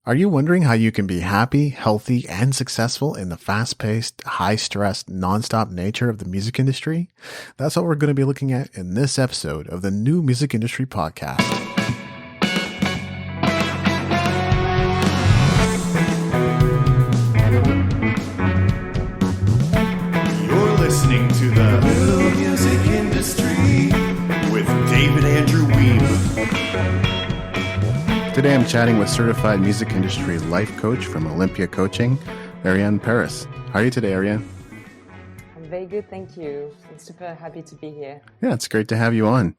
Are you wondering how you can be happy, healthy, and successful in the fast-paced, high-stress, nonstop nature of the music industry? That's what we're going to be looking at in this episode of the New Music Industry Podcast. You're listening to the New Music Industry with David Andrew Weeb. Today I'm chatting with certified music industry life coach from Olympia Coaching, Ariane Paris. How are you today, Ariane? I'm very good, thank you. I'm super happy to be here. Yeah, it's great to have you on.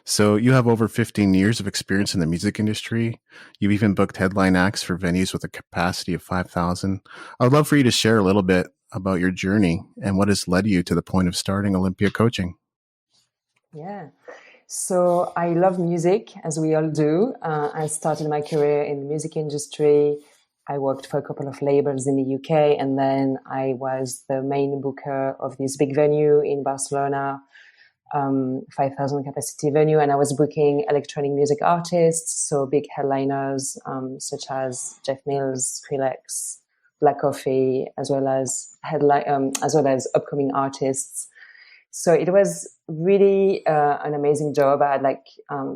So you have over 15 years of experience in the music industry. You've even booked headline acts for venues with a capacity of 5,000. I would love for you to share a little bit about your journey and what has led you to the point of starting Olympia Coaching. Yeah. So I love music, as we all do. I started my career in the music industry. I worked for a couple of labels in the UK, and then I was the main booker of this big venue in Barcelona, 5,000 capacity venue, and I was booking electronic music artists, so big headliners such as Jeff Mills, Skrillex, Black Coffee, as well as upcoming artists. So it was really an amazing job. I had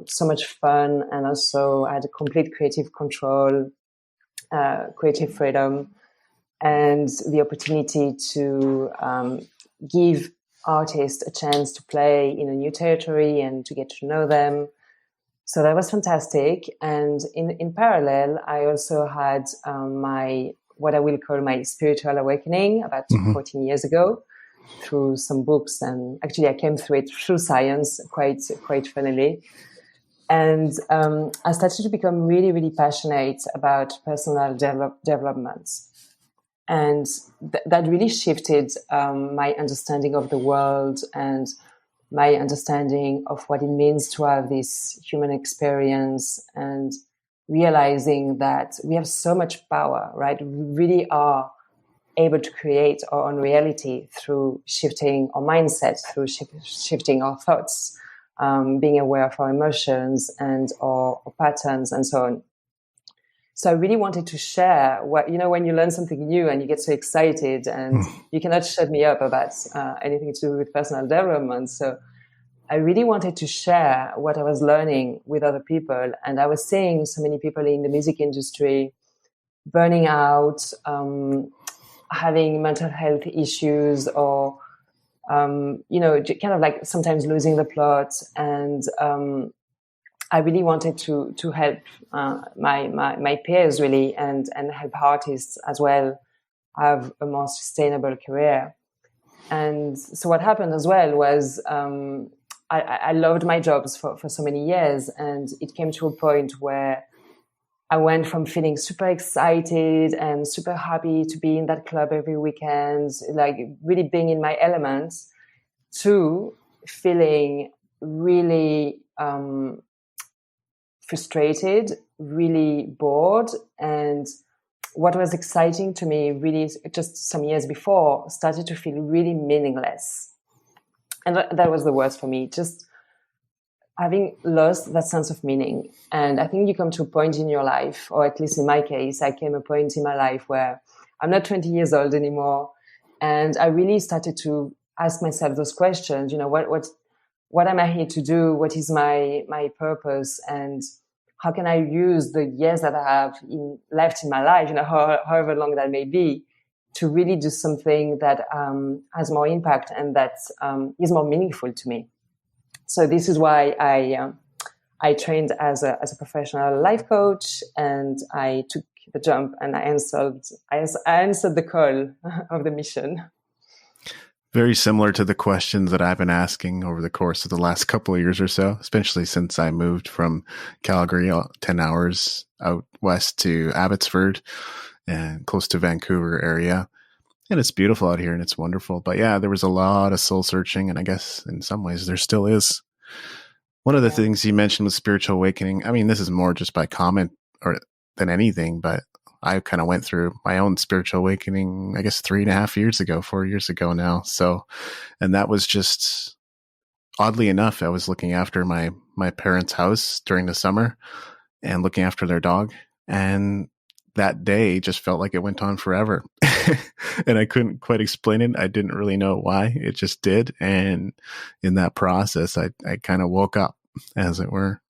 so much fun, and also I had a complete creative control, creative freedom, and the opportunity to give artists a chance to play in a new territory and to get to know them. So that was fantastic. And in parallel, I also had what I will call my spiritual awakening about 14 years ago, through some books, and actually I came through it through science quite funnily. And I started to become really, really passionate about personal development. And that really shifted my understanding of the world and my understanding of what it means to have this human experience, and realizing that we have so much power, right? We really are able to create our own reality through shifting our mindset, through shifting our thoughts, being aware of our emotions and our patterns and so on. So I really wanted to share when you learn something new and you get so excited, and you cannot shut me up about anything to do with personal development. So I really wanted to share what I was learning with other people. And I was seeing so many people in the music industry burning out, having mental health issues, or kind of like sometimes losing the plot. And I really wanted to help my peers really, and help artists as well have a more sustainable career. And so what happened as well was I loved my jobs for so many years, and it came to a point where I went from feeling super excited and super happy to be in that club every weekend, like really being in my element, to feeling really frustrated, really bored. And what was exciting to me really just some years before started to feel really meaningless. And that was the worst for me, just having lost that sense of meaning. And I think you come to a point in your life, or at least in my case, I came a point in my life where I'm not 20 years old anymore. And I really started to ask myself those questions, what am I here to do? What is my purpose? And how can I use the years that I have left in my life, however long that may be, to really do something that has more impact and that is more meaningful to me. So this is why I trained as a professional life coach, and I took the jump and I answered the call of the mission. Very similar to the questions that I've been asking over the course of the last couple of years or so, especially since I moved from Calgary, 10 hours out west to Abbotsford and close to Vancouver area. And it's beautiful out here and it's wonderful. But yeah, there was a lot of soul searching, and I guess in some ways there still is. One of the things you mentioned was spiritual awakening. I mean, this is more just by comment than anything, but I kind of went through my own spiritual awakening, I guess 4 years ago now. So, and that was just, oddly enough, I was looking after my parents' house during the summer and looking after their dog. And that day just felt like it went on forever. And I couldn't quite explain it. I didn't really know why. It just did. And in that process, I kind of woke up, as it were.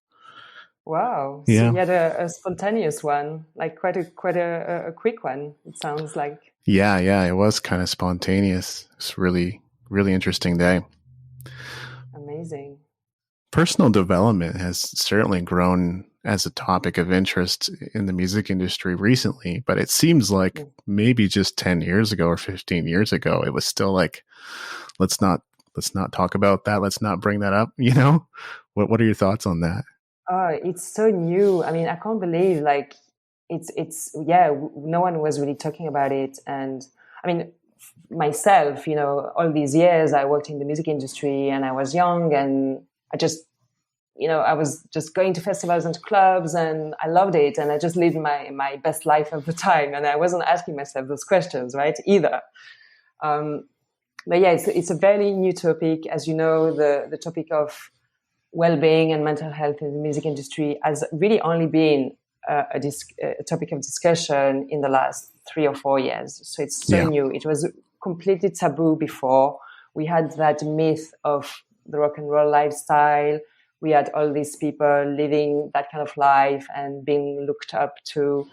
Wow. So Yeah. you had a spontaneous one, like quite a quick one, it sounds like. Yeah. Yeah. It was kind of spontaneous. It's really, really interesting day. Amazing. Personal development has certainly grown as a topic of interest in the music industry recently, but it seems like maybe just 10 years ago or 15 years ago, it was still like, let's not talk about that. Let's not bring that up. You know, what are your thoughts on that? Oh, it's so new. I mean, I can't believe like yeah, no one was really talking about it. And I mean, myself, all these years I worked in the music industry and I was young and I just, I was just going to festivals and to clubs and I loved it. And I just lived my best life at the time. And I wasn't asking myself those questions, right? Either. But yeah, it's a very new topic. As you know, the topic of well-being and mental health in the music industry has really only been a topic of discussion in the last 3 or 4 years. So it's so new. It was completely taboo before. We had that myth of the rock and roll lifestyle. We had all these people living that kind of life and being looked up to.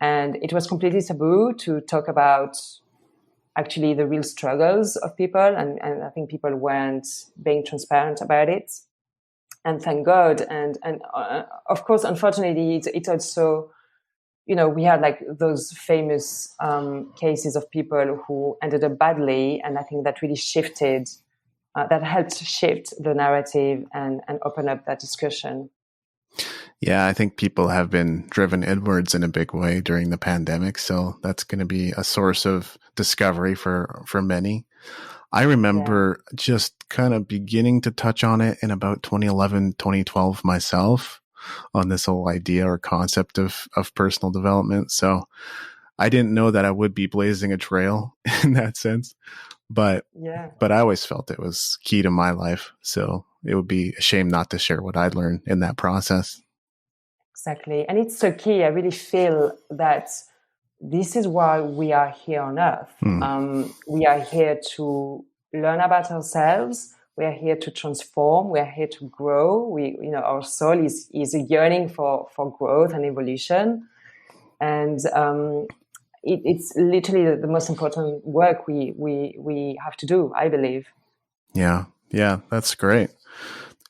And it was completely taboo to talk about actually the real struggles of people. And I think people weren't being transparent about it. And thank God. And of course, unfortunately, it also, we had like those famous cases of people who ended up badly. And I think that really shifted, that helped shift the narrative and open up that discussion. Yeah, I think people have been driven inwards in a big way during the pandemic. So that's going to be a source of discovery for many. I remember just kind of beginning to touch on it in about 2011, 2012 myself on this whole idea or concept of personal development. So I didn't know that I would be blazing a trail in that sense, but I always felt it was key to my life. So it would be a shame not to share what I'd learned in that process. Exactly. And it's so key. I really feel that this is why we are here on earth. We are here to learn about ourselves. We are here to transform. We are here to grow. Our soul is yearning for growth and evolution. And it's literally the most important work we have to do, I believe. Yeah, that's great.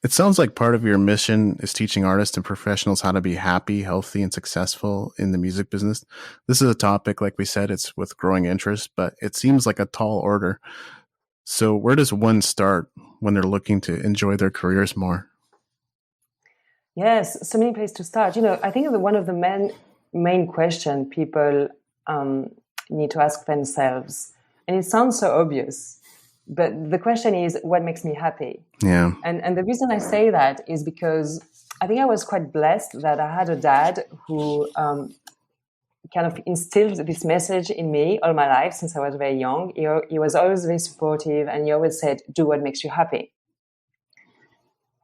It sounds like part of your mission is teaching artists and professionals how to be happy, healthy, and successful in the music business. This is a topic, like we said, it's with growing interest, but it seems like a tall order. So where does one start when they're looking to enjoy their careers more? Yes, so many places to start. I think that one of the main question people need to ask themselves, and it sounds so obvious, but the question is, what makes me happy? Yeah. And the reason I say that is because I think I was quite blessed that I had a dad who kind of instilled this message in me all my life since I was very young. He was always very supportive and he always said, do what makes you happy.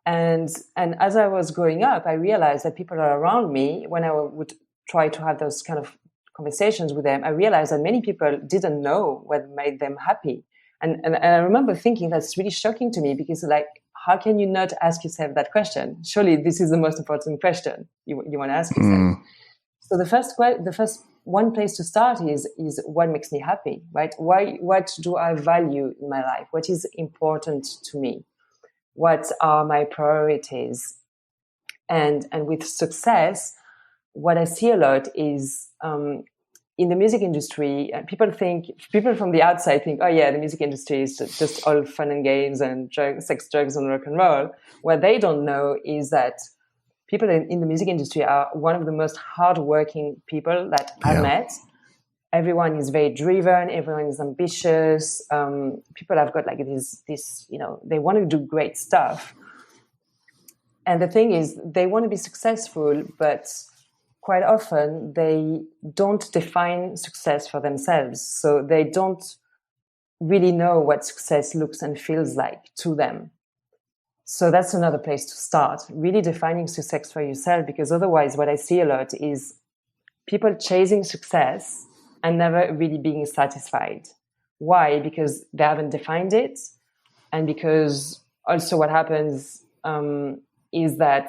And as I was growing up, I realized that people around me, when I would try to have those kind of conversations with them, I realized that many people didn't know what made them happy. And I remember thinking that's really shocking to me because, like, how can you not ask yourself that question? Surely this is the most important question you want to ask yourself. So the first one place to start is what makes me happy, right? What do I value in my life? What is important to me? What are my priorities? And with success, what I see a lot is in the music industry, people from the outside think, oh yeah, the music industry is just all fun and games and sex, drugs, and rock and roll. What they don't know is that people in the music industry are one of the most hardworking people that I've met. Everyone is very driven. Everyone is ambitious. People have got like this, they want to do great stuff. And the thing is, they want to be successful, but quite often they don't define success for themselves. So they don't really know what success looks and feels like to them. So that's another place to start, really defining success for yourself, because otherwise what I see a lot is people chasing success and never really being satisfied. Why? Because they haven't defined it. And because also what happens is that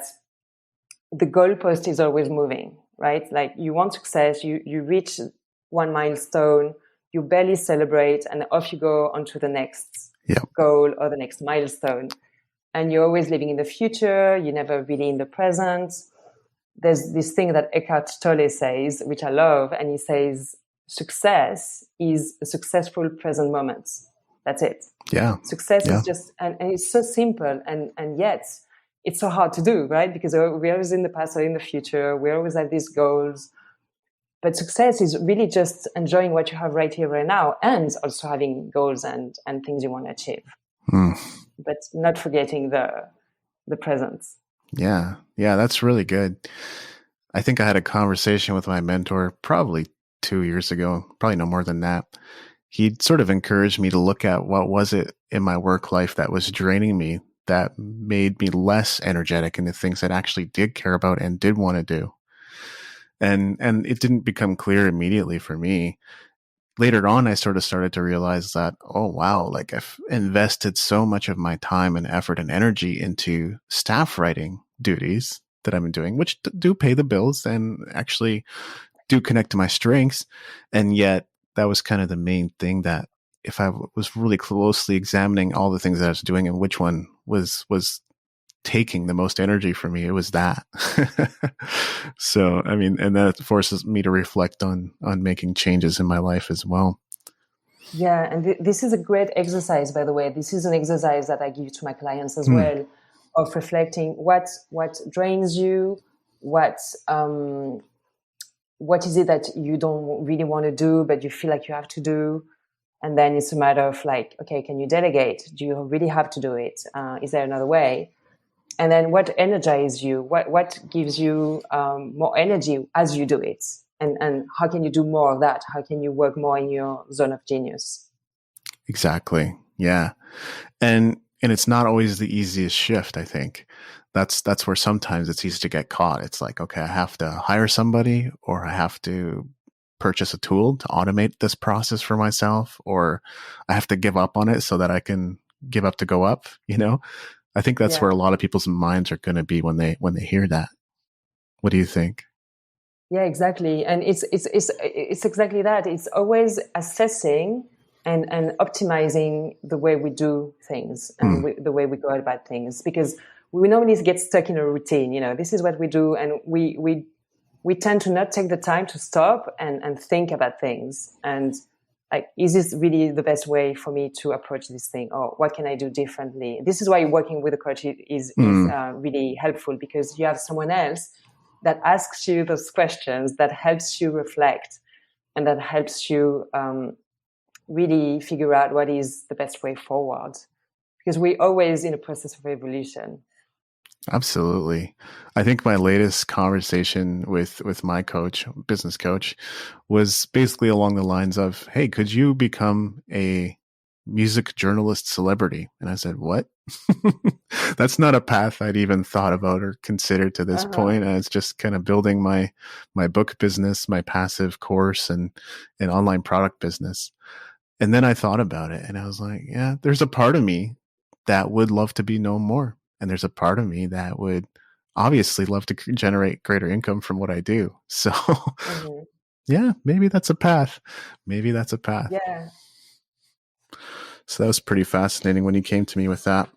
the goalpost is always moving, right? Like you want success, you reach one milestone, you barely celebrate, and off you go onto the next goal or the next milestone. And you're always living in the future, you're never really in the present. There's this thing that Eckhart Tolle says, which I love, and he says, success is a successful present moment. That's it. Yeah. Success is just, and it's so simple, and yet it's so hard to do, right? Because we're always in the past or in the future. We always have these goals. But success is really just enjoying what you have right here, right now, and also having goals and things you want to achieve. But not forgetting the present. Yeah. Yeah, that's really good. I think I had a conversation with my mentor probably 2 years ago, probably no more than that. He sort of encouraged me to look at what was it in my work life that was draining me, that made me less energetic in the things that I actually did care about and did want to do. And it didn't become clear immediately for me. Later on, I sort of started to realize that, oh, wow, like I've invested so much of my time and effort and energy into staff writing duties that I've been doing, which do pay the bills and actually do connect to my strengths. And yet that was kind of the main thing that if I was really closely examining all the things that I was doing and which one was taking the most energy from me, it was that. So, I mean, and that forces me to reflect on making changes in my life as well. Yeah. And this is a great exercise, by the way. This is an exercise that I give to my clients as well, of reflecting what drains you, what is it that you don't really want to do, but you feel like you have to do. And then it's a matter of like, okay, can you delegate? Do you really have to do it? Is there another way? And then what energizes you? What gives you more energy as you do it? And how can you do more of that? How can you work more in your zone of genius? Exactly. Yeah. And it's not always the easiest shift, I think. That's where sometimes it's easy to get caught. It's like, okay, I have to hire somebody, or I have to purchase a tool to automate this process for myself, or I have to give up on it so that I can give up to go up, you know? I think that's where a lot of people's minds are going to be when they hear that. What do you think? Yeah, exactly. And it's exactly that. It's always assessing and optimizing the way we do things and the way we go about things, because we normally get stuck in a routine. You know, this is what we do, and we tend to not take the time to stop and think about things. And like, is this really the best way for me to approach this thing, or what can I do differently? This is why working with a coach is really helpful, because you have someone else that asks you those questions, that helps you reflect, and that helps you really figure out what is the best way forward. Because we're always in a process of evolution. Absolutely. I think my latest conversation with my coach, business coach, was basically along the lines of, hey, could you become a music journalist celebrity? And I said, what? That's not a path I'd even thought about or considered to this point. And it's just kind of building my book business, my passive course and online product business. And then I thought about it and I was like, yeah, there's a part of me that would love to be known more. And there's a part of me that would obviously love to generate greater income from what I do. So yeah, maybe that's a path. Yeah. So that was pretty fascinating when you came to me with that.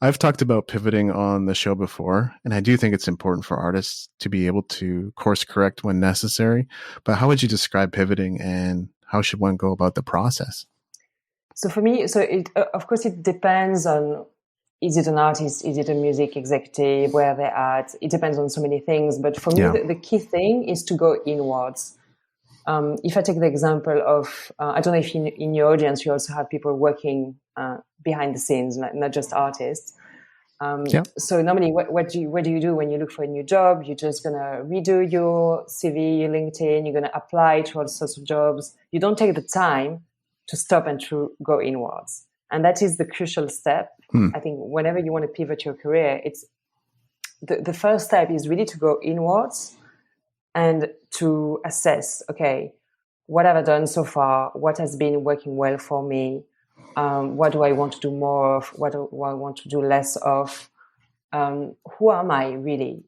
I've talked about pivoting on the show before, and I do think it's important for artists to be able to course correct when necessary. But how would you describe pivoting, and how should one go about the process? So for me, of course, it depends on, is it an artist? Is it a music executive? Where they're at? It depends on so many things. But for me, the key thing is to go inwards. If I take the example of, I don't know if in your audience you also have people working behind the scenes, not just artists. So normally, what do you do when you look for a new job? You're just gonna redo your CV, your LinkedIn. You're gonna apply to all sorts of jobs. You don't take the time to stop and to go inwards, and that is the crucial step. I think whenever you want to pivot your career, it's the first step is really to go inwards and to assess, okay, what have I done so far? What has been working well for me? What do I want to do more of? What do I want to do less of? Who am I really?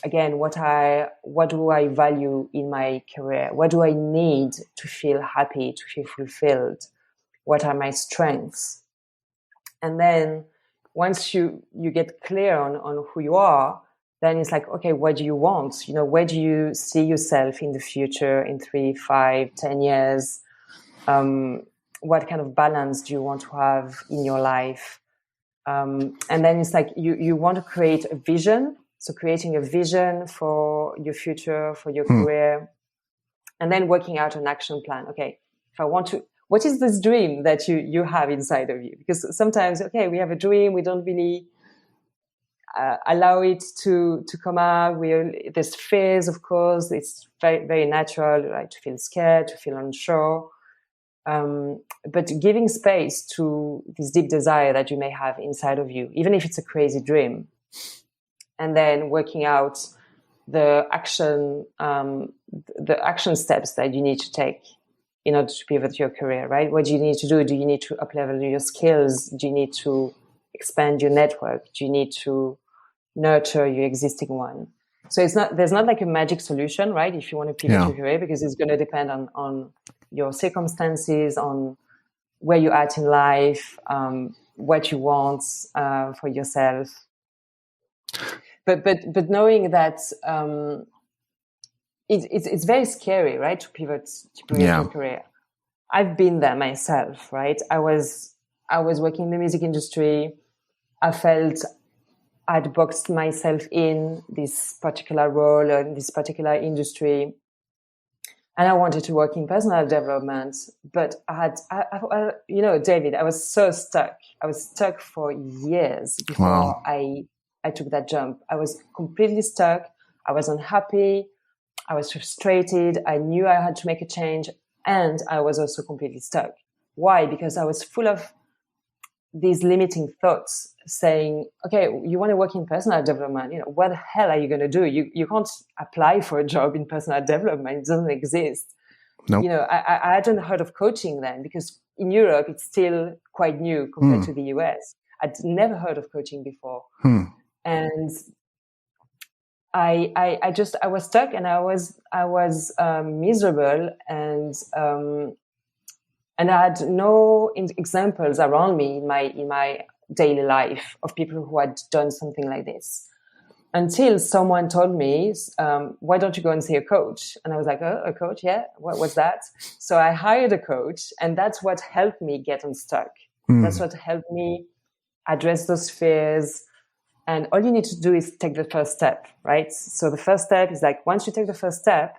Again, what do I value in my career? What do I need to feel happy, to feel fulfilled? What are my strengths? And then once you get clear on who you are, then it's like, okay, what do you want? Where do you see yourself in the future, in 3, 5, 10 years? What kind of balance do you want to have in your life? And then it's like you want to create a vision. So creating a vision for your future, for your career, and then working out an action plan. Okay, if I want to, what is this dream that you have inside of you? Because sometimes, okay, we have a dream, we don't really allow it to come out. There's fears, of course. It's very, very natural, right? To feel scared, to feel unsure. But giving space to this deep desire that you may have inside of you, even if it's a crazy dream, and then working out the action steps that you need to take in order to pivot your career, right? What do you need to do? Do you need to up-level your skills? Do you need to expand your network? Do you need to nurture your existing one? So there's not like a magic solution, right? If you want to pivot your career, because it's going to depend on your circumstances, on where you're at in life, what you want for yourself. But knowing that it's very scary, right, to pivot your career. I've been there myself, right? I was working in the music industry. I felt I'd boxed myself in this particular role or in this particular industry, and I wanted to work in personal development. But David, I was so stuck. I was stuck for years before I took that jump. I was completely stuck. I was unhappy. I was frustrated. I knew I had to make a change, and I was also completely stuck. Why? Because I was full of these limiting thoughts saying, okay, you want to work in personal development, what the hell are you going to do? You can't apply for a job in personal development. It doesn't exist. Nope. I hadn't heard of coaching then, because in Europe, it's still quite new compared to the US. I'd never heard of coaching before. And I was stuck, and I was miserable, and I had no examples around me in my daily life of people who had done something like this, until someone told me, why don't you go and see a coach? And I was like, oh, a coach? Yeah. What's that? So I hired a coach, and that's what helped me get unstuck. That's what helped me address those fears. And all you need to do is take the first step, right? So the first step is like, once you take the first step,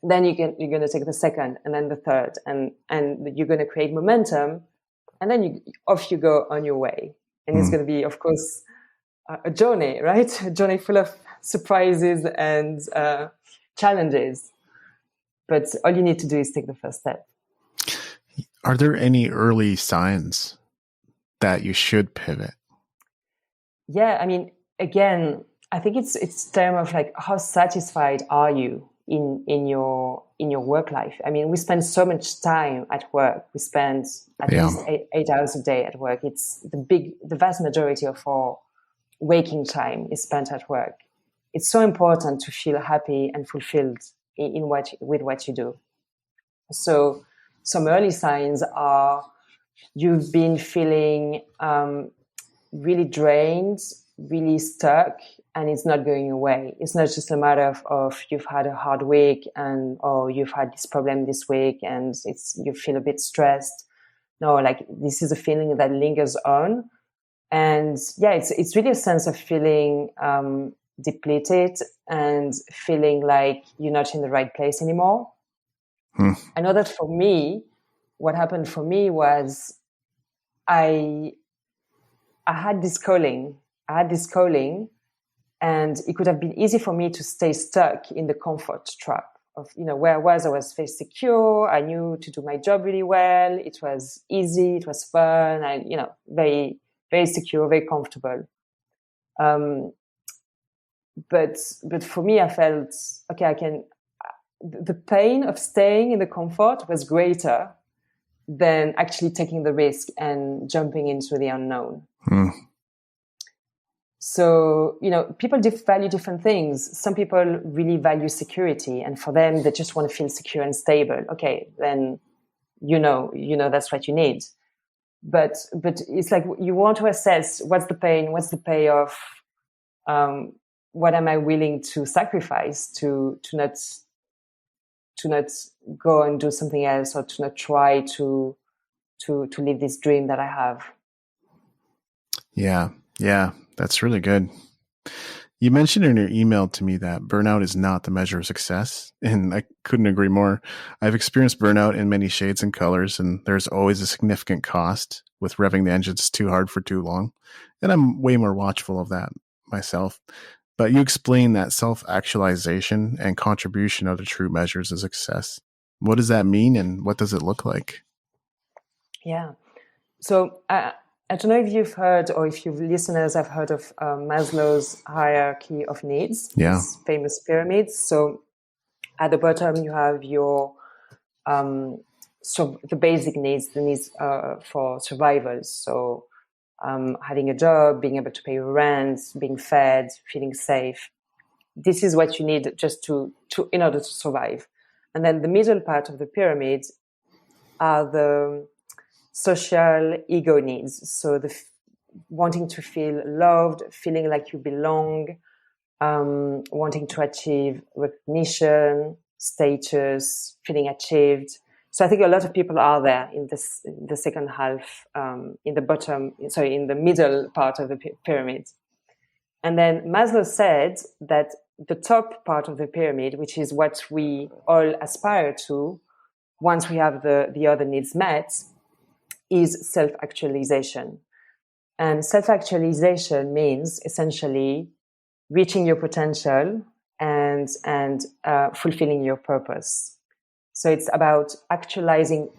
then you're going to take the second, and then the third, and you're going to create momentum, and then off you go on your way. And it's going to be, of course, a journey, right? A journey full of surprises and challenges. But all you need to do is take the first step. Are there any early signs that you should pivot? Yeah, I mean, again, I think it's term of like, how satisfied are you in your work life? I mean, we spend so much time at work. We spend at least 8 hours a day at work. It's the vast majority of our waking time is spent at work. It's so important to feel happy and fulfilled with what you do. So some early signs are you've been feeling really drained, really stuck, and it's not going away. It's not just a matter of you've had a hard week or you've had this problem this week and you feel a bit stressed. No, like this is a feeling that lingers on. And yeah, it's really a sense of feeling depleted and feeling like you're not in the right place anymore. I know that for me, what happened for me was I had this calling. And it could have been easy for me to stay stuck in the comfort trap of, where I was very secure. I knew to do my job really well. It was easy. It was fun. And, very, very secure, very comfortable. but for me, I felt, okay, the pain of staying in the comfort was greater than actually taking the risk and jumping into the unknown. So, people value different things. Some people really value security, and for them, they just want to feel secure and stable. Okay, then, that's what you need. But it's like you want to assess what's the pain, what's the payoff, what am I willing to sacrifice to not go and do something else, or to not try to live this dream that I have. Yeah, that's really good. You mentioned in your email to me that burnout is not the measure of success, and I couldn't agree more. I've experienced burnout in many shades and colors, and there's always a significant cost with revving the engines too hard for too long, and I'm way more watchful of that myself. But you explain that self-actualization and contribution are the true measures of success. What does that mean, and what does it look like? Yeah. So I don't know if you've heard, or if you listeners have heard of Maslow's hierarchy of needs, this famous pyramid. So at the bottom, you have your the basic needs, the needs for survivors. So having a job, being able to pay your rent, being fed, feeling safe. This is what you need just to in order to survive. And then the middle part of the pyramid are the social ego needs. So wanting to feel loved, feeling like you belong, wanting to achieve recognition, status, feeling achieved. So I think a lot of people are there in the second half, in the middle part of the pyramid. And then Maslow said that the top part of the pyramid, which is what we all aspire to, once we have the other needs met, is self-actualization. And self-actualization means essentially reaching your potential and fulfilling your purpose. So it's about actualizing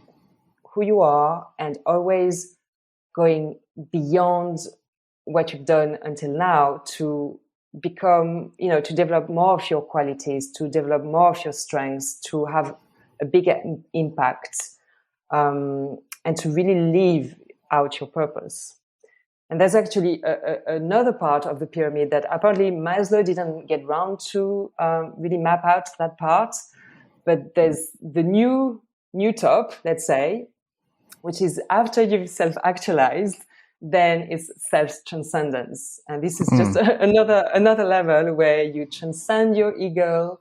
who you are and always going beyond what you've done until now to become, to develop more of your qualities, to develop more of your strengths, to have a bigger impact, and to really live out your purpose. And there's actually another part of the pyramid that apparently Maslow didn't get round to really map out that part. But there's the new top, let's say, which is after you've self-actualized, then it's self-transcendence. And this is just another level where you transcend your ego,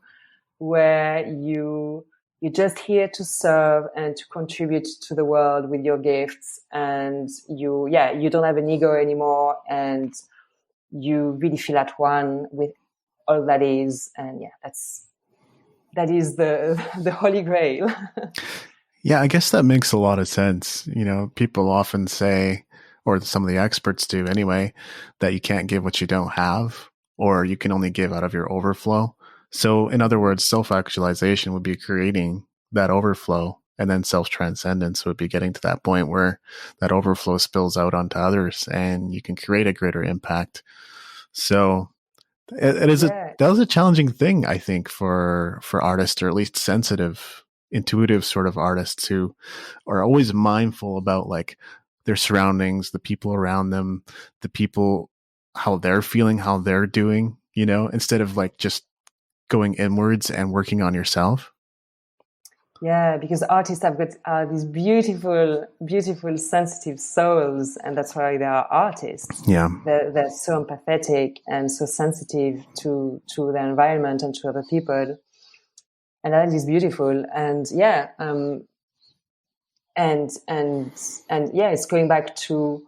where you're just here to serve and to contribute to the world with your gifts. And you don't have an ego anymore, and you really feel at one with all that is. And that is the holy grail. Yeah, I guess that makes a lot of sense. People often say, or some of the experts do anyway, that you can't give what you don't have, or you can only give out of your overflow. So in other words, self-actualization would be creating that overflow, and then self-transcendence would be getting to that point where that overflow spills out onto others and you can create a greater impact. So that was a challenging thing, I think, for artists, or at least sensitive, intuitive sort of artists who are always mindful about like their surroundings, the people around them, the people, how they're feeling, how they're doing, instead of like just going inwards and working on yourself. Yeah, because artists have got these beautiful, beautiful, sensitive souls, and that's why they are artists. Yeah, they're so empathetic and so sensitive to their environment and to other people, and that is beautiful. And it's going back to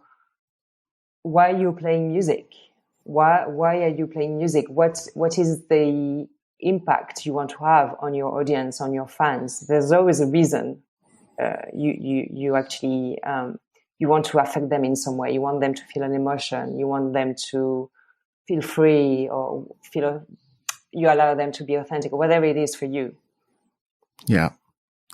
why you're playing music. Why are you playing music? What is the impact you want to have on your audience, on your fans? There's always a reason. You actually you want to affect them in some way. You want them to feel an emotion. You want them to feel free, or you allow them to be authentic, or whatever it is for you. Yeah,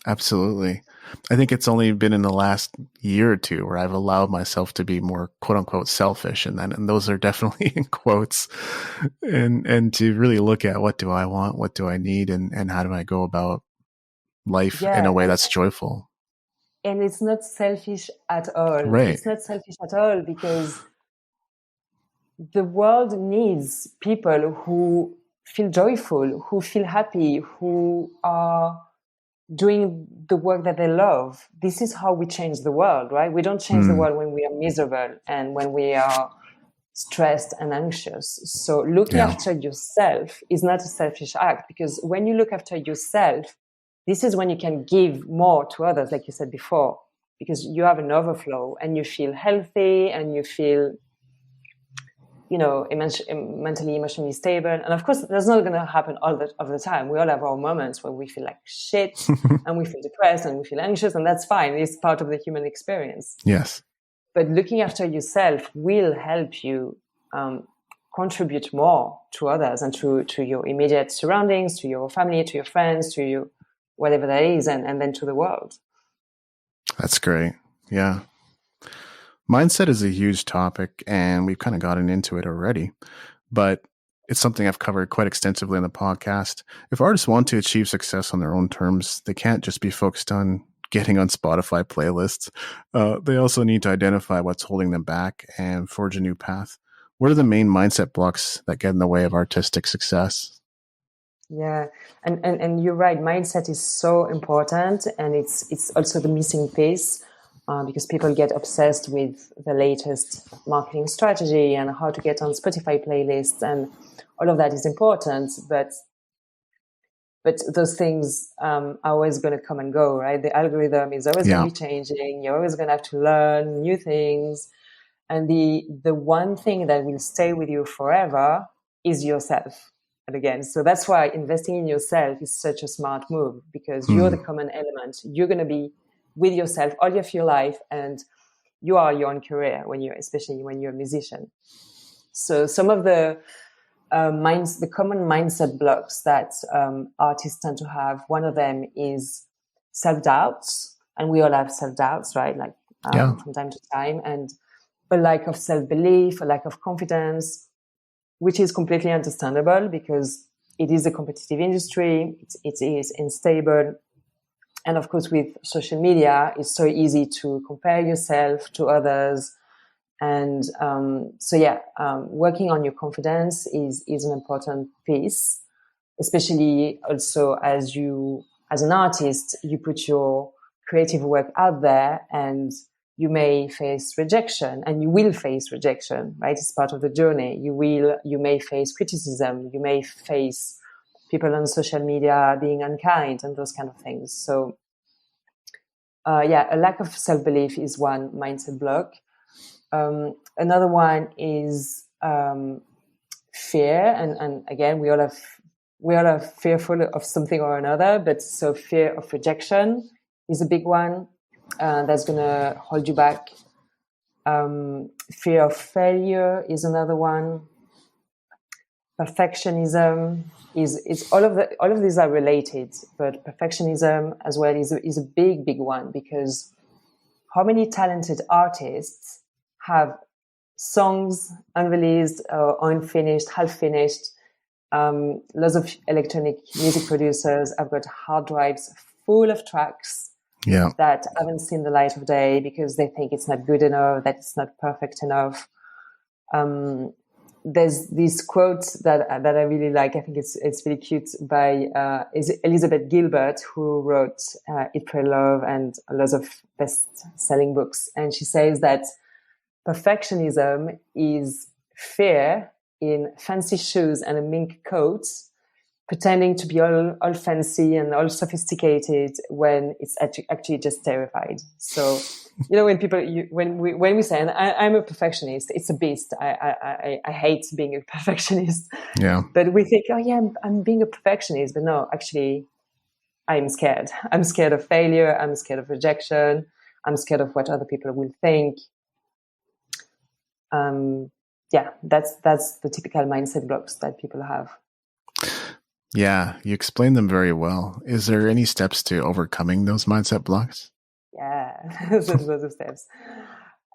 absolutely. I think it's only been in the last year or two where I've allowed myself to be more quote unquote selfish. And those are definitely in quotes, and to really look at what do I want? What do I need? And how do I go about life in Yeah, a way that's joyful? and it's not selfish at all. Right. It's not selfish at all because the world needs people who feel joyful, who feel happy, who are doing the work that they love. This is how we change the world, right? We don't change the world when we are miserable and when we are stressed and anxious. So looking Yeah. after yourself is not a selfish act, because when you look after yourself, this is when you can give more to others, like you said before, because you have an overflow and you feel healthy and you feel, mentally, emotionally stable. And of course, that's not going to happen all the time. We all have our moments when we feel like shit and we feel depressed and we feel anxious, and that's fine. It's part of the human experience. Yes. But looking after yourself will help you contribute more to others and to your immediate surroundings, to your family, to your friends, to you, whatever that is, and then to the world. That's great. Yeah. Mindset is a huge topic, and we've kind of gotten into it already, but it's something I've covered quite extensively in the podcast. If artists want to achieve success on their own terms, they can't just be focused on getting on Spotify playlists. They also need to identify what's holding them back and forge a new path. What are the main mindset blocks that get in the way of artistic success? Yeah, and you're right. Mindset is so important, and it's also the missing piece. Because people get obsessed with the latest marketing strategy and how to get on Spotify playlists, and all of that is important. But those things are always going to come and go, right? The algorithm is always going to be changing. You're always going to have to learn new things, and the one thing that will stay with you forever is yourself. And again, so that's why investing in yourself is such a smart move, because you're the common element. You're going to be with yourself all of your life, and you are your own career especially when you're a musician. So some of the the common mindset blocks that artists tend to have, one of them is self-doubts, and we all have self-doubts, right? Like from time to time, and a lack of self-belief, a lack of confidence, which is completely understandable because it is a competitive industry. It is unstable. And of course, with social media, it's so easy to compare yourself to others. And working on your confidence is an important piece, especially also as an artist, you put your creative work out there, and you may face rejection, and you will face rejection, right? It's part of the journey. You may face criticism. You may face people on social media being unkind and those kind of things. So, a lack of self-belief is one mindset block. Another one is fear, and again, we all are fearful of something or another. But so fear of rejection is a big one that's going to hold you back. Fear of failure is another one. Perfectionism is all of these are related, but perfectionism as well is a big one, because how many talented artists have songs unreleased or unfinished, half finished? Lots of electronic music producers have got hard drives full of tracks that haven't seen the light of day because they think it's not good enough, that it's not perfect enough. There's this quote that I really like. I think it's really cute, by Elizabeth Gilbert, who wrote Eat, Pray, Love and lots of best-selling books. And she says that perfectionism is fear in fancy shoes and a mink coat, pretending to be all fancy and all sophisticated when it's actually just terrified. So, when people, when we say, and I'm a perfectionist, it's a beast. I hate being a perfectionist. Yeah. But we think, oh yeah, I'm being a perfectionist. But no, actually, I'm scared. I'm scared of failure. I'm scared of rejection. I'm scared of what other people will think. That's the typical mindset blocks that people have. Yeah, you explained them very well. Is there any steps to overcoming those mindset blocks? Yeah, there's lots of steps.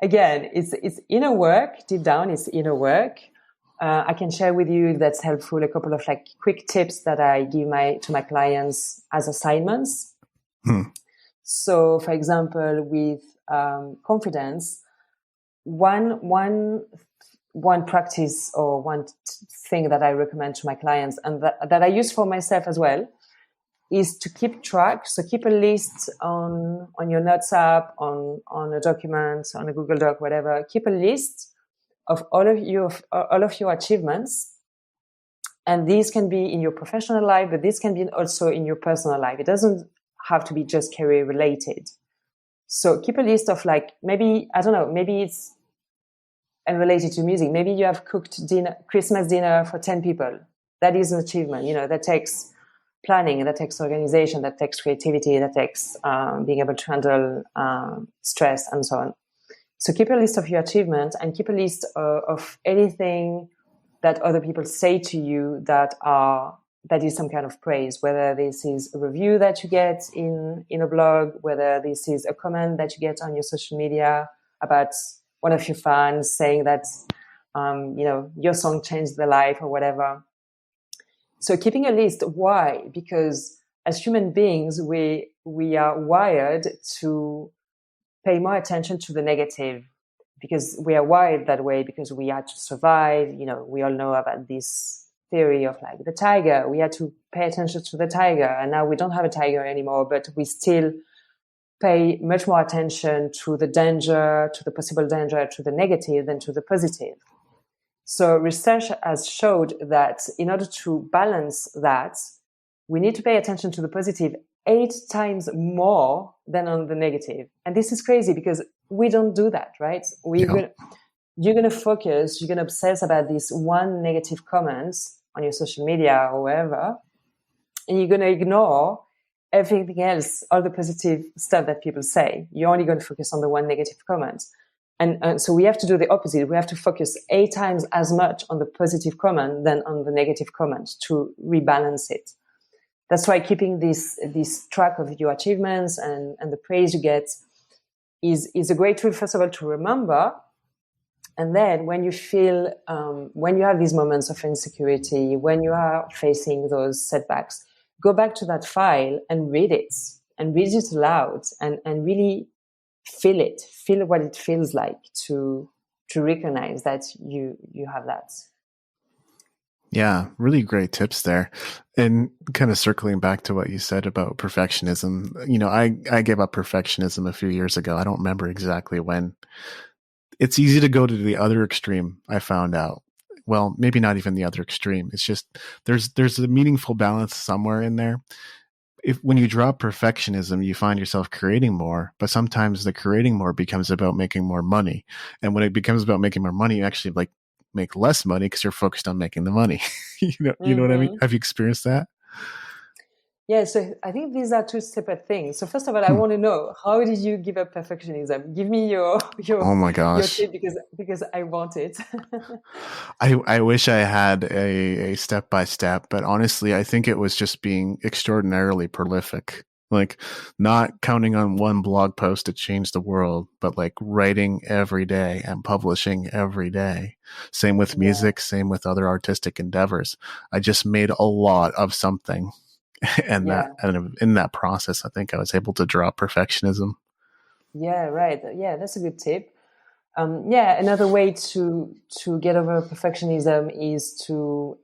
Again, it's inner work. Deep down, it's inner work. I can share with you, if that's helpful, a couple of like quick tips that I give to my clients as assignments. So, for example, with confidence, one practice or one thing that I recommend to my clients, and that I use for myself as well, is to keep track. So keep a list on your Notes app, on a document, on a Google Doc, whatever. Keep a list of all of your achievements. And these can be in your professional life, but this can be also in your personal life. It doesn't have to be just career related. So keep a list of like, maybe, I don't know, maybe it's unrelated to music. Maybe you have cooked Christmas dinner for 10 people. That is an achievement. That takes planning, that takes organization, that takes creativity, that takes being able to handle stress and so on. So keep a list of your achievements and keep a list of anything that other people say to you that is some kind of praise, whether this is a review that you get in a blog, whether this is a comment that you get on your social media about one of your fans saying that your song changed their life or whatever. So keeping a list. Why? Because as human beings, we are wired to pay more attention to the negative, because we are wired that way, because we had to survive. We all know about this theory of like the tiger. We had to pay attention to the tiger, and now we don't have a tiger anymore, but we still pay much more attention to the danger, to the possible danger, to the negative than to the positive. So research has showed that in order to balance that, we need to pay attention to the positive 8 times more than on the negative. And this is crazy because we don't do that, right? You're going to focus, you're going to obsess about this one negative comment on your social media or wherever, and you're going to ignore everything else, all the positive stuff that people say. You're only going to focus on the one negative comment. And so we have to do the opposite. We have to focus 8 times as much on the positive comment than on the negative comment to rebalance it. That's why keeping this track of your achievements and the praise you get is a great tool, first of all, to remember. And then when you feel, when you have these moments of insecurity, when you are facing those setbacks, go back to that file and read it aloud and really feel what it feels like to recognize that you have that. Yeah, really great tips there. And kind of circling back to what you said about perfectionism, I gave up perfectionism a few years ago. I don't remember exactly when. It's easy to go to the other extreme, I found out. Well, maybe not even the other extreme. It's just there's a meaningful balance somewhere in there. When you drop perfectionism, you find yourself creating more, but sometimes the creating more becomes about making more money. And when it becomes about making more money, you actually make less money because you're focused on making the money. You know what I mean? Have you experienced that? Yeah, so I think these are two separate things. So first of all, I want to know, how did you give up perfectionism? Give me your oh my gosh, your tip, because I want it. I wish I had a step by step, but honestly, I think it was just being extraordinarily prolific. Like not counting on one blog post to change the world, but like writing every day and publishing every day. Same with music, same with other artistic endeavors. I just made a lot of something. And in that process, I think I was able to drop perfectionism. Yeah, right. Yeah, that's a good tip. Another way to get over perfectionism is to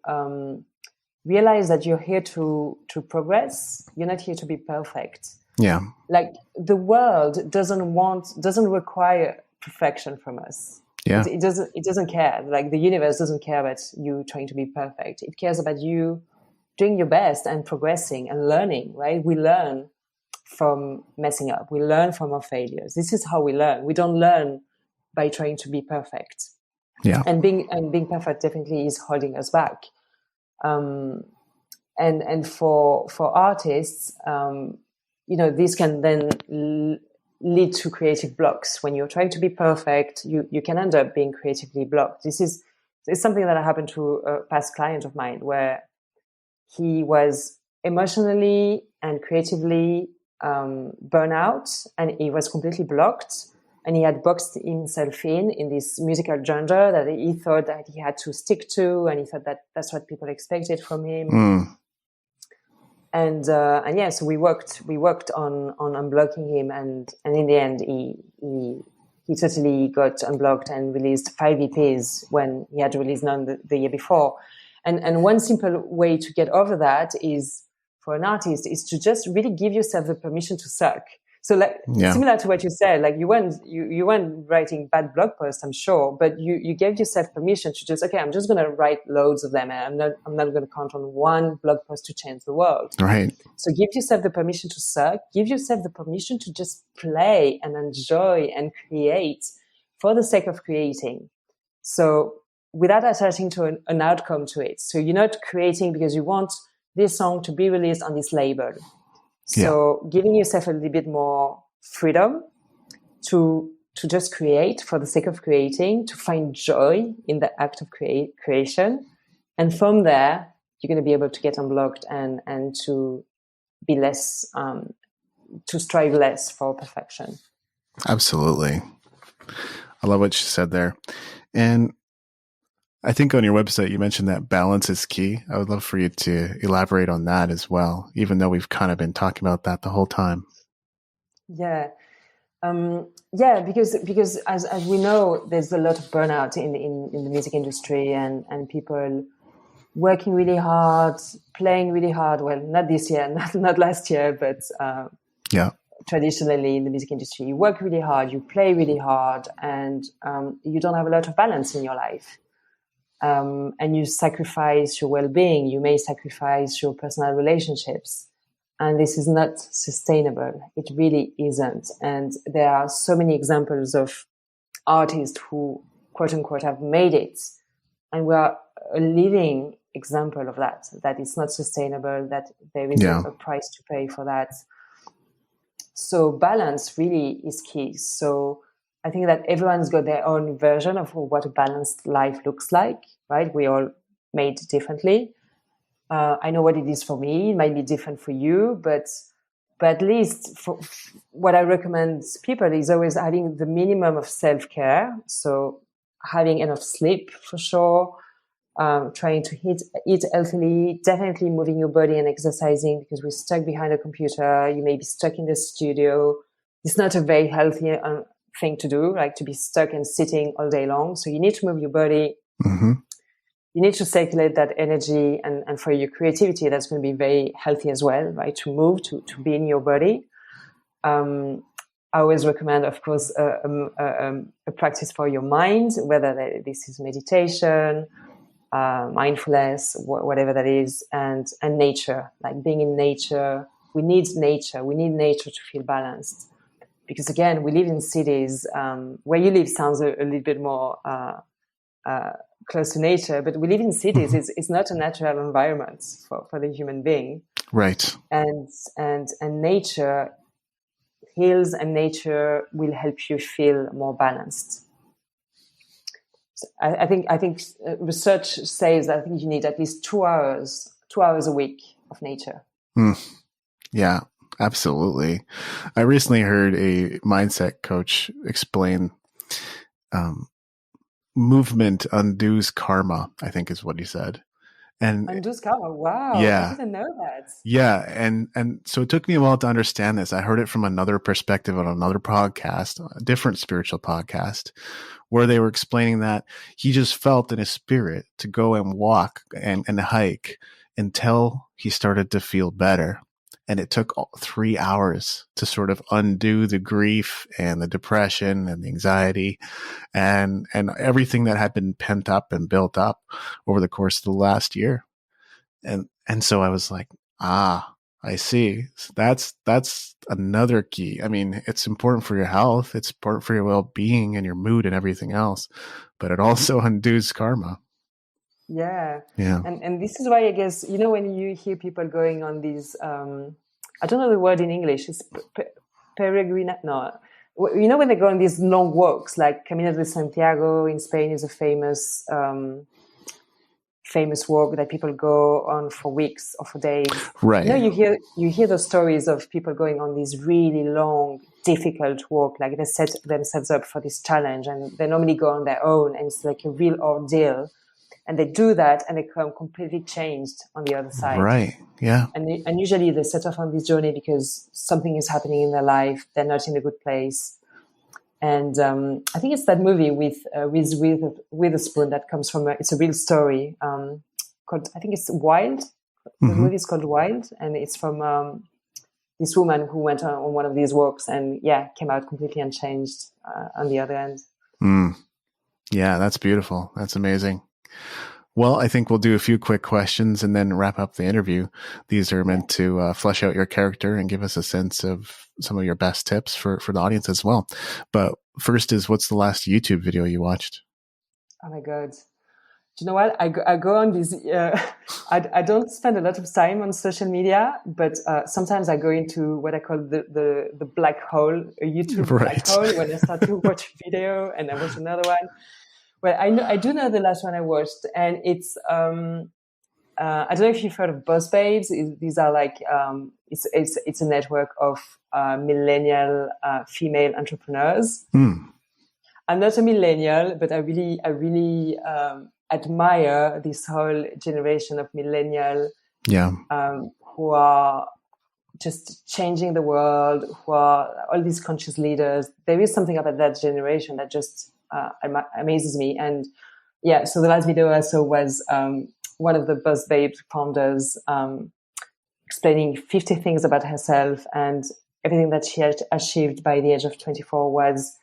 realize that you're here to progress. You're not here to be perfect. Yeah. Like the world doesn't require perfection from us. Yeah. It doesn't care. Like the universe doesn't care about you trying to be perfect. It cares about you doing your best and progressing and learning, right? We learn from messing up. We learn from our failures. This is how we learn. We don't learn by trying to be perfect. Yeah. And being perfect definitely is holding us back. And for artists, this can then lead to creative blocks. When you're trying to be perfect, you can end up being creatively blocked. It's something that happened to a past client of mine, where he was emotionally and creatively burnout, and he was completely blocked. And he had boxed himself in this musical genre that he thought that he had to stick to, and he thought that that's what people expected from him. Mm. And yeah, so we worked on unblocking him, and in the end, he totally got unblocked and released 5 EPs when he had released none the year before. And one simple way to get over that is, for an artist, is to just really give yourself the permission to suck. So similar to what you said, like you weren't writing bad blog posts, I'm sure, but you gave yourself permission to just, okay, I'm just going to write loads of them, and I'm not going to count on one blog post to change the world. Right. So give yourself the permission to suck. Give yourself the permission to just play and enjoy and create for the sake of creating. So without attaching to an outcome to it. So you're not creating because you want this song to be released on this label. So giving yourself a little bit more freedom to just create for the sake of creating, to find joy in the act of creation. And from there, you're going to be able to get unblocked and to be less, to strive less for perfection. Absolutely. I love what you said there. And I think on your website, you mentioned that balance is key. I would love for you to elaborate on that as well, even though we've kind of been talking about that the whole time. Yeah. Because as we know, there's a lot of burnout in the music industry, and people working really hard, playing really hard. Well, not this year, not last year, but traditionally in the music industry, you work really hard, you play really hard, and you don't have a lot of balance in your life. And you sacrifice your well-being. You may sacrifice your personal relationships. And this is not sustainable. It really isn't. And there are so many examples of artists who, quote unquote, have made it. And we are a living example of that it's not sustainable, that there is a price to pay for that. So balance really is key. So I think that everyone's got their own version of what a balanced life looks like, right? We all made differently. I know what it is for me. It might be different for you, but at least for what I recommend people is always having the minimum of self-care. So having enough sleep for sure, trying to eat healthily, definitely moving your body and exercising, because we're stuck behind a computer. You may be stuck in the studio. It's not a very healthy thing to do, like to be stuck and sitting all day long. So you need to move your body. Mm-hmm. You need to circulate that energy, and for your creativity, that's going to be very healthy as well, right? To move, to be in your body. I always recommend, of course, a practice for your mind, whether this is meditation, mindfulness, whatever that is, and nature, like being in nature. We need nature. We need nature to feel balanced. Because again, we live in cities. Where you live sounds a little bit more close to nature, but we live in cities. It's not a natural environment for the human being, right? And nature heals, and nature will help you feel more balanced. So I think research says that I think you need at least 2 hours a week of nature. Yeah. Absolutely. I recently heard a mindset coach explain movement undoes karma, I think is what he said. And undoes karma. Wow. Yeah. I didn't know that. Yeah. And so it took me a while to understand this. I heard it from another perspective on another podcast, a different spiritual podcast, where they were explaining that he just felt in his spirit to go and walk and hike until he started to feel better. And it took 3 hours to sort of undo the grief and the depression and the anxiety and everything that had been pent up and built up over the course of the last year. And so I was like, I see. So that's another key. I mean, it's important for your health. It's important for your well-being and your mood and everything else, but it also undoes karma. Yeah. Yeah. And this is why, I guess, when you hear people going on these, I don't know the word in English, it's peregrina. No, when they go on these long walks, like Camino de Santiago in Spain is a famous famous walk that people go on for weeks or for days. Right. You hear the stories of people going on these really long, difficult walk, like they set themselves up for this challenge, and they normally go on their own, and it's like a real ordeal. And they do that, and they come completely changed on the other side. Right. Yeah. And usually they set off on this journey because something is happening in their life. They're not in a good place. And I think it's that movie with Witherspoon that comes from it's a real story called, I think it's Wild. The movie is called Wild, and it's from this woman who went on one of these walks and came out completely unchanged on the other end. Yeah, that's beautiful. That's amazing. Well, I think we'll do a few quick questions and then wrap up the interview. These are meant to flesh out your character and give us a sense of some of your best tips for the audience as well. But first is, what's the last YouTube video you watched? Oh my God. Do you know what? I go on these, I don't spend a lot of time on social media, but sometimes I go into what I call the black hole, a YouTube black hole, when I start to watch a video and I watch another one. Well, I do know the last one I watched, and it's I don't know if you've heard of Boss Babes. These are like it's a network of millennial female entrepreneurs. I'm not a millennial, but I really admire this whole generation of millennial who are just changing the world, who are all these conscious leaders. There is something about that generation that just amazes me. And so the last video I saw was one of the Boss Babes founders explaining 50 things about herself, and everything that she had achieved by the age of 24 was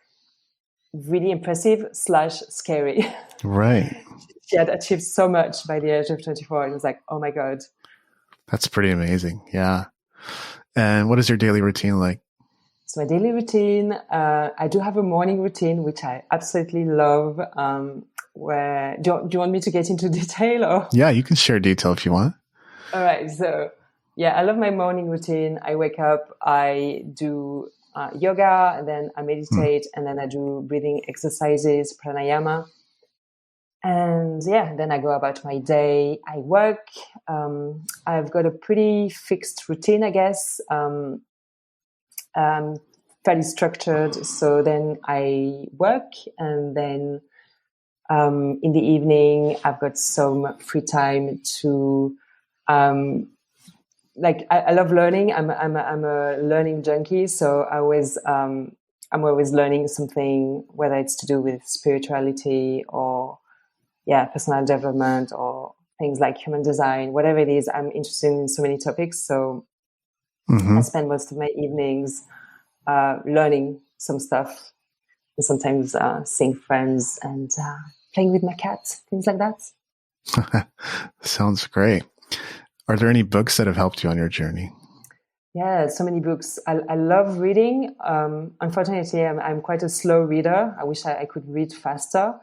really impressive / scary. Right. She had achieved so much by the age of 24. It was like, oh my God. That's pretty amazing. Yeah. And what is your daily routine like? So my daily routine, I do have a morning routine, which I absolutely love. Where do you want me to get into detail? Or? Yeah, you can share detail if you want. All right. So I love my morning routine. I wake up, I do yoga, and then I meditate, and then I do breathing exercises, pranayama. And then I go about my day. I work. I've got a pretty fixed routine, I guess. Fairly structured. So then I work, and then in the evening I've got some free time to I love learning. I'm a learning junkie, so I'm always learning something, whether it's to do with spirituality or personal development or things like human design, whatever it is. I'm interested in so many topics, so I spend most of my evenings learning some stuff, and sometimes seeing friends and playing with my cat, things like that. Sounds great. Are there any books that have helped you on your journey? Yeah, so many books. I love reading. Unfortunately, I'm quite a slow reader. I wish I could read faster.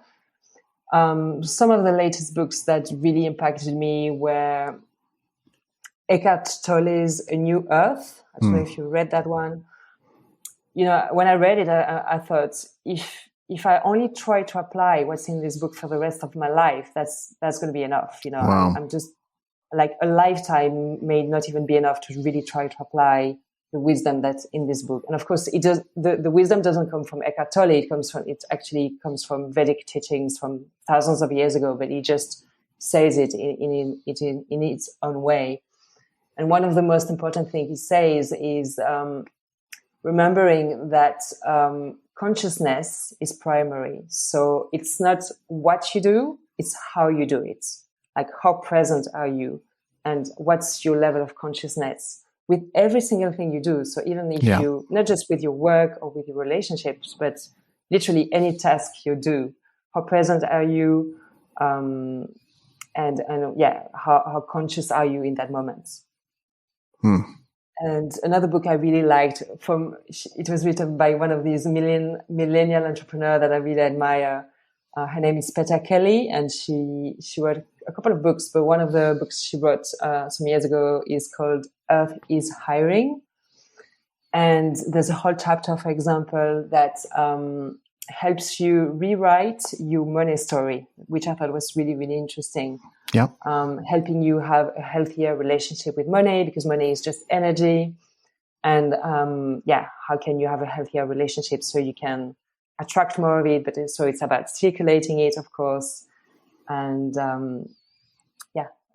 Some of the latest books that really impacted me were Eckhart Tolle's A New Earth. I don't know if you read that one. You know, when I read it, I thought, if I only try to apply what's in this book for the rest of my life, that's going to be enough. You know, wow. I'm just like, a lifetime may not even be enough to really try to apply the wisdom that's in this book. And of course, it does. The wisdom doesn't come from Eckhart Tolle. It actually comes from Vedic teachings from thousands of years ago. But he just says it in its own way. And one of the most important things he says is remembering that consciousness is primary. So it's not what you do, it's how you do it. Like, how present are you? And what's your level of consciousness with every single thing you do? So even if you, not just with your work or with your relationships, but literally any task you do, how present are you? How conscious are you in that moment? And another book I really liked, it was written by one of these millennial entrepreneurs that I really admire. Her name is Peter Kelly, and she wrote a couple of books, but one of the books she wrote some years ago is called Earth is Hiring. And there's a whole chapter, for example, that helps you rewrite your money story, which I thought was really, really interesting. Yeah. Helping you have a healthier relationship with money, because money is just energy. And how can you have a healthier relationship so you can attract more of it? But so it's about circulating it, of course. And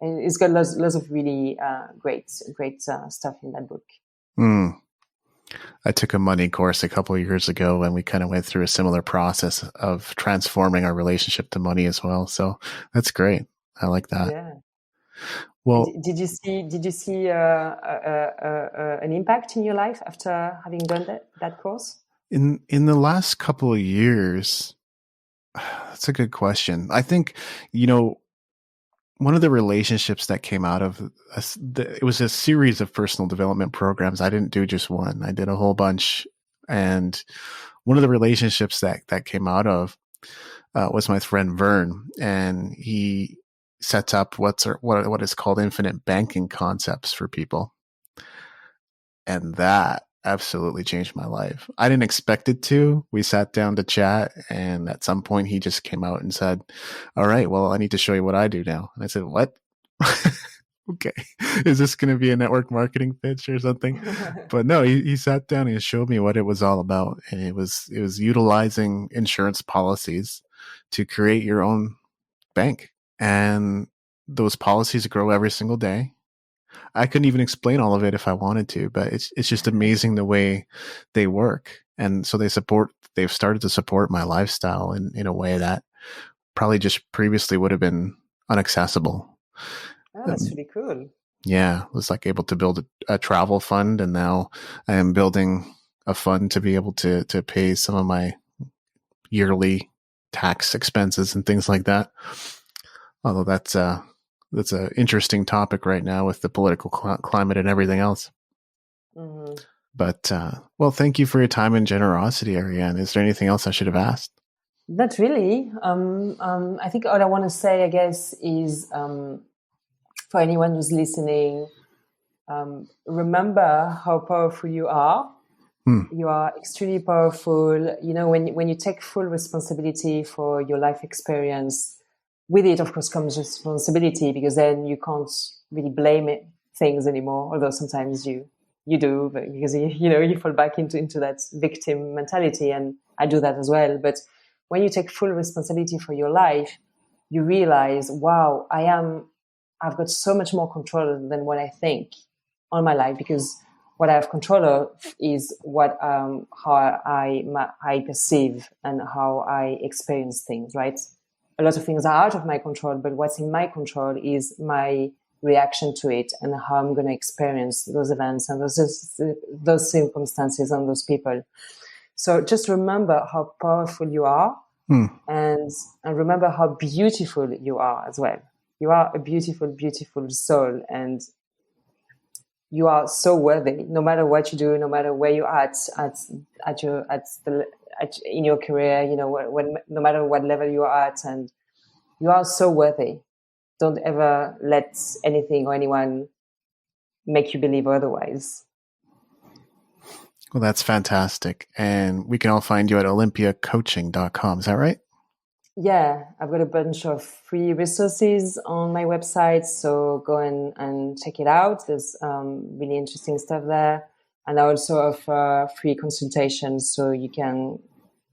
it's got lots of really great stuff in that book. I took a money course a couple of years ago, and we kind of went through a similar process of transforming our relationship to money as well. So that's great. I like that. Yeah. Well, did you see an impact in your life after having done that course? In the last couple of years, that's a good question. I think, one of the relationships that came out of it was a series of personal development programs. I didn't do just one. I did a whole bunch. And one of the relationships that came out of was my friend Vern. And he sets up what is called infinite banking concepts for people. And that absolutely changed my life. I didn't expect it to. We sat down to chat, and at some point he just came out and said, all right, well, I need to show you what I do now. And I said, what? Okay. Is this going to be a network marketing pitch or something? But no, he sat down and showed me what it was all about. And it was utilizing insurance policies to create your own bank. And those policies grow every single day. I couldn't even explain all of it if I wanted to, but it's just amazing the way they work. And so they've started to support my lifestyle in a way that probably just previously would have been inaccessible. Oh, that's really cool. Yeah. I was like able to build a travel fund, and now I am building a fund to be able to pay some of my yearly tax expenses and things like that. Although that's an interesting topic right now with the political climate and everything else. Mm-hmm. But, well, thank you for your time and generosity, Ariane. Is there anything else I should have asked? Not really. I think all I want to say, I guess, is for anyone who's listening, remember how powerful you are. You are extremely powerful. When you take full responsibility for your life experience, with it, of course, comes responsibility, because then you can't really blame things anymore. Although sometimes you do, but because you fall back into that victim mentality, and I do that as well. But when you take full responsibility for your life, you realize, wow, I've got so much more control than what I think on my life, because what I have control of is how I perceive and how I experience things, right? A lot of things are out of my control, but what's in my control is my reaction to it and how I'm going to experience those events and those circumstances and those people. So just remember how powerful you are, and remember how beautiful you are as well. You are a beautiful, beautiful soul, and you are so worthy. No matter what you do, no matter where you're at in your career, no matter what level you are at, and you are so worthy. Don't ever let anything or anyone make you believe otherwise. Well, that's fantastic. And we can all find you at olympiacoaching.com. Is that right? Yeah, I've got a bunch of free resources on my website, so go and check it out. There's really interesting stuff there. And I also offer free consultations, so you can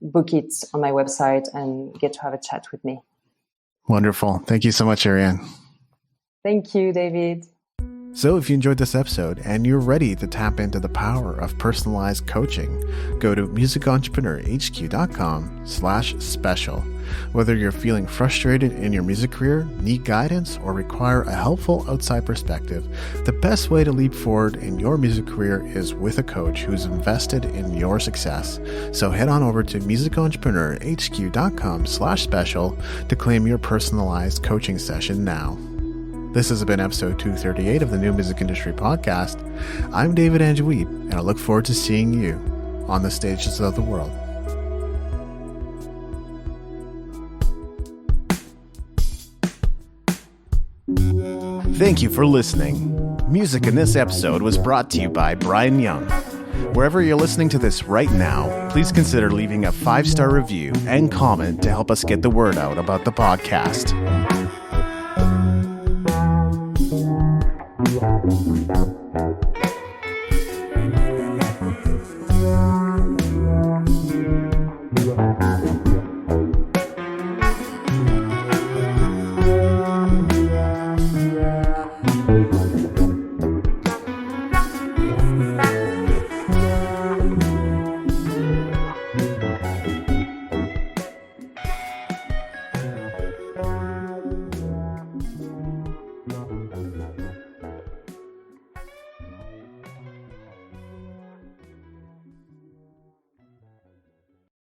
book it on my website and get to have a chat with me. Wonderful. Thank you so much, Ariane. Thank you, David. So if you enjoyed this episode and you're ready to tap into the power of personalized coaching, go to musicentrepreneurhq.com/special. Whether you're feeling frustrated in your music career, need guidance, or require a helpful outside perspective, the best way to leap forward in your music career is with a coach who's invested in your success. So head on over to musicentrepreneurhq.com/special to claim your personalized coaching session now. This has been episode 238 of the New Music Industry Podcast. I'm David Anjouib, and I look forward to seeing you on the stages of the world. Thank you for listening. Music in this episode was brought to you by Brian Young. Wherever you're listening to this right now, please consider leaving a 5-star review and comment to help us get the word out about the podcast.